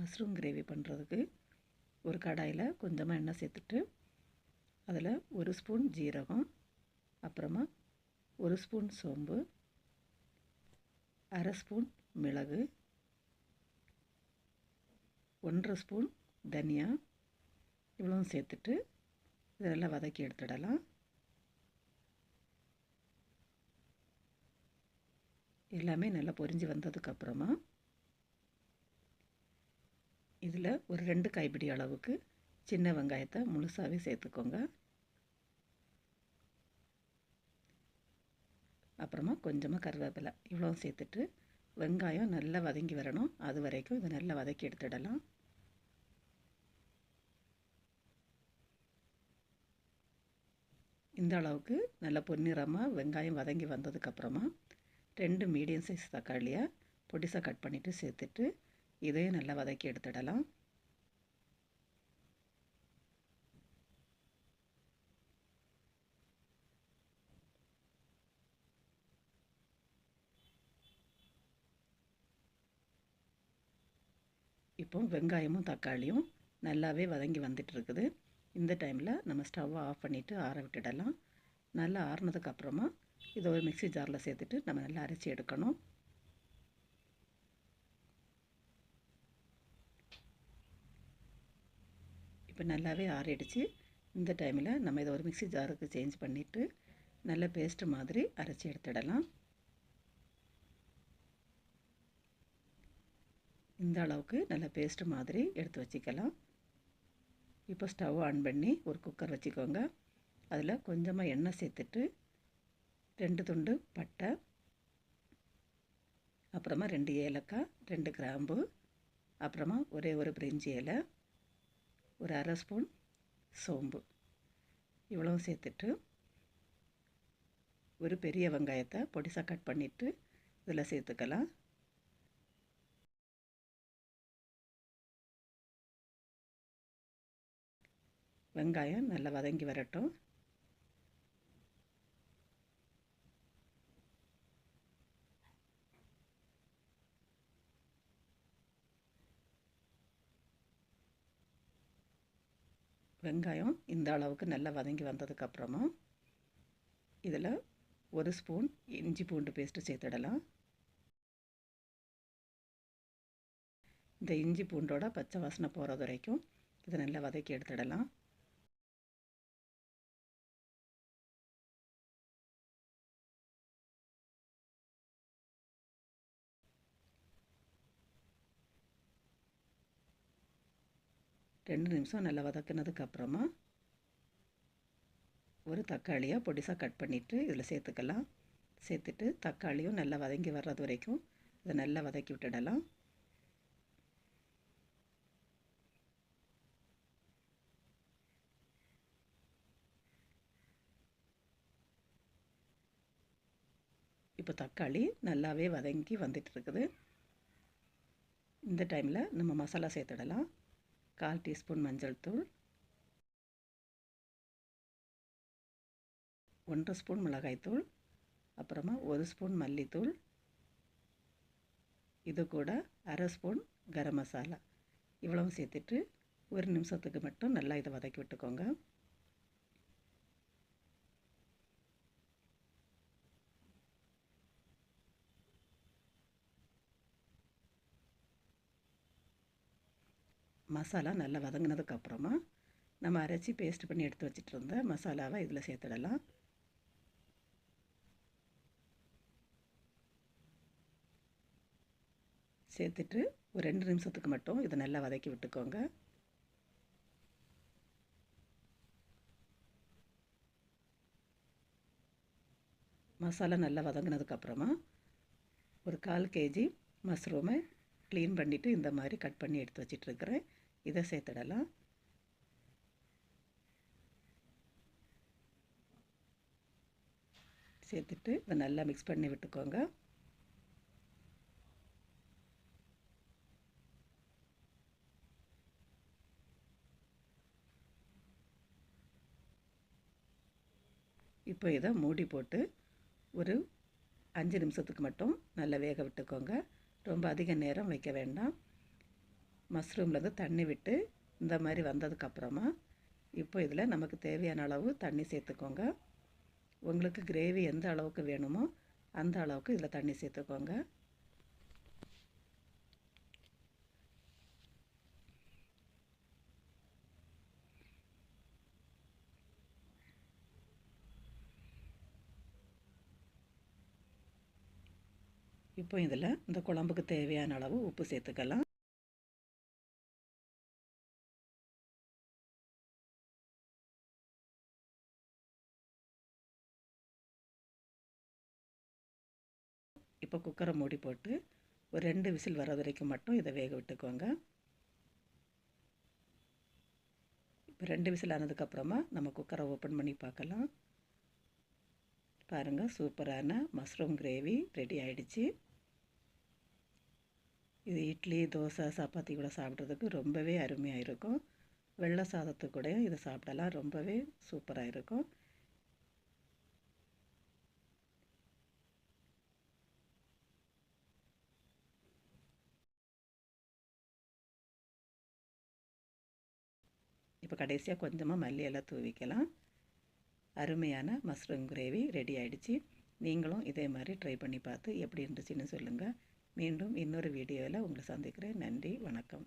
Mushroom gravy பண்ணுறதுக்கு ஒரு கடாயில் கொஞ்சமாக எண்ணெய் சேர்த்துட்டு அதில் ஒரு ஸ்பூன் ஜீரகம், அப்புறமா ஒரு ஸ்பூன் சோம்பு, அரை ஸ்பூன் மிளகு, 1/2 ஸ்பூன் தனியா இவ்வளவும் சேர்த்துட்டு இதெல்லாம் வதக்கி எடுத்துடலாம். எல்லாமே நல்லா பொரிஞ்சு வந்ததுக்கப்புறமா இதில் ஒரு 2 கைப்பிடி அளவுக்கு சின்ன வெங்காயத்தை முழுசாகவே சேர்த்துக்கோங்க. அப்புறமா கொஞ்சமாக கருவேப்பிலை இவ்வளோ சேர்த்துட்டு வெங்காயம் நல்லா வதங்கி வரணும். அது வரைக்கும் இதை நல்லா வதக்கி எடுத்துடலாம். இந்த அளவுக்கு நல்லா பொன்னிறமாக வெங்காயம் வதங்கி வந்ததுக்கப்புறமா 2 மீடியம் சைஸ் தக்காளியை பொடிசாக கட் பண்ணிவிட்டு சேர்த்துட்டு இதையும் நல்லா வதக்கி எடுத்துடலாம். இப்போ வெங்காயமும் தக்காளியும் நல்லாவே வதங்கி வந்துட்டு இருக்குது. இந்த டைமில் நம்ம ஸ்டவ்வை ஆஃப் பண்ணிவிட்டு ஆற விட்டுடலாம். நல்லா ஆறினதுக்கப்புறமா இதை ஒரு மிக்ஸி ஜாரில் சேர்த்துட்டு நம்ம நல்லா அரைச்சி எடுக்கணும். இப்போ நல்லாவே ஆறிடுச்சு. இந்த டைமில் நம்ம இதை ஒரு மிக்ஸி ஜாருக்கு சேஞ்ச் பண்ணிவிட்டு நல்ல பேஸ்ட் மாதிரி அரைச்சி எடுத்துடலாம். இந்த அளவுக்கு நல்ல பேஸ்ட் மாதிரி எடுத்து வச்சுக்கலாம். இப்போ ஸ்டவ் ஆன் பண்ணி ஒரு குக்கர் வச்சுக்கோங்க. அதில் கொஞ்சமாக எண்ணெய் சேர்த்துட்டு 2 துண்டு பட்டை, அப்புறமா 2 ஏலக்காய், 2 கிராம்பு, அப்புறமா ஒரே ஒரு பிரிஞ்சி இலை, ஒரு அரை ஸ்பூன் சோம்பு இவ்வளவும் சேர்த்துட்டு ஒரு பெரிய வெங்காயத்தை பொடிசாக கட் பண்ணிவிட்டு இதில் சேர்த்துக்கலாம். வெங்காயம் நல்லா வதங்கி வரட்டும். வெங்காயம் இந்த அளவுக்கு நல்லா வதங்கி வந்ததுக்கப்புறமா இதில் ஒரு ஸ்பூன் இஞ்சி பூண்டு பேஸ்ட்டு சேர்த்துடலாம். இந்த இஞ்சி பூண்டோட பச்சை வாசனை போகிறது வரைக்கும் இதை நல்லா வதக்கி எடுத்துடலாம். ரெண்டு நிமிஷம் நல்லா வதக்குனதுக்கப்புறமா ஒரு தக்காளியை பொடிசாக கட் பண்ணிவிட்டு இதில் சேர்த்துக்கலாம். சேர்த்துட்டு தக்காளியும் நல்லா வதங்கி வர்றது வரைக்கும் இதை நல்லா வதக்கி விட்டுடலாம். இப்போ தக்காளி நல்லாவே வதங்கி வந்துட்டு இருக்குது. இந்த டைமில் நம்ம மசாலா சேர்த்துடலாம். 1/4 டீஸ்பூன் மஞ்சள் தூள், 1/2 ஸ்பூன் மிளகாய்த்தூள், அப்புறமா 1 ஸ்பூன் மல்லித்தூள், இது கூட அரை ஸ்பூன் கரம் மசாலா இவ்வளவும் சேர்த்துட்டு ஒரு நிமிஷத்துக்கு மட்டும் நல்லா இதை வதக்கி விட்டுக்கோங்க. மசாலா நல்லா வதங்கினதுக்கப்புறமா நம்ம அரைச்சி பேஸ்ட் பண்ணி எடுத்து வச்சுட்டு இருந்த மசாலாவை இதில் சேர்த்துடலாம். சேர்த்துட்டு ஒரு 2 நிமிஷத்துக்கு மட்டும் இதை நல்லா வதக்கி விட்டுக்கோங்க. மசாலா நல்லா வதங்கினதுக்கப்புறமா ஒரு 1/4 kg மஷ்ரூமை க்ளீன் பண்ணிவிட்டு இந்த மாதிரி கட் பண்ணி எடுத்து வச்சிட்ருக்கிறேன். இதை சேர்த்துடலாம். சேர்த்துட்டு இதை நல்லா மிக்ஸ் பண்ணி விட்டுக்கோங்க. இப்போ இதை மூடி போட்டு ஒரு 5 நிமிஷத்துக்கு மட்டும் நல்லா வேக விட்டுக்கோங்க. ரொம்ப அதிக நேரம் வைக்க வேண்டாம். மஷ்ரூம்லேருந்து தண்ணி விட்டு இந்த மாதிரி வந்ததுக்கப்புறமா இப்போ இதில் நமக்கு தேவையான அளவு தண்ணி சேர்த்துக்கோங்க. உங்களுக்கு கிரேவி எந்த அளவுக்கு வேணுமோ அந்த அளவுக்கு இதில் தண்ணி சேர்த்துக்கோங்க. இப்போ இதில் இந்த குழம்புக்கு தேவையான அளவு உப்பு சேர்த்துக்கலாம். இப்போ குக்கரை மூடி போட்டு ஒரு 2 விசில் வர வரைக்கும் மட்டும் இதை வேக விட்டுக்கோங்க. இப்போ 2 விசில் ஆனதுக்கப்புறமா நம்ம குக்கரை ஓப்பன் பண்ணி பார்க்கலாம். பாருங்கள், சூப்பரான மஷ்ரூம் கிரேவி ரெடி ஆகிடுச்சு. இது இட்லி, தோசை, சப்பாத்தி கூட சாப்பிட்றதுக்கு ரொம்பவே அருமையாக இருக்கும். வெள்ளை சாதத்துக்கு கூட இதை சாப்பிடலாம், ரொம்பவே சூப்பராக இருக்கும். இப்போ கடைசியாக கொஞ்சமாக மல்லி எல்லாம் தூவிக்கலாம். அருமையான மஷ்ரூம் கிரேவி ரெடி ஆகிடுச்சு. நீங்களும் இதே மாதிரி ட்ரை பண்ணி பார்த்து எப்படி இருந்துச்சுன்னு சொல்லுங்கள். மீண்டும் இன்னொரு வீடியோவில் உங்களை சந்திக்கிறேன். நன்றி, வணக்கம்.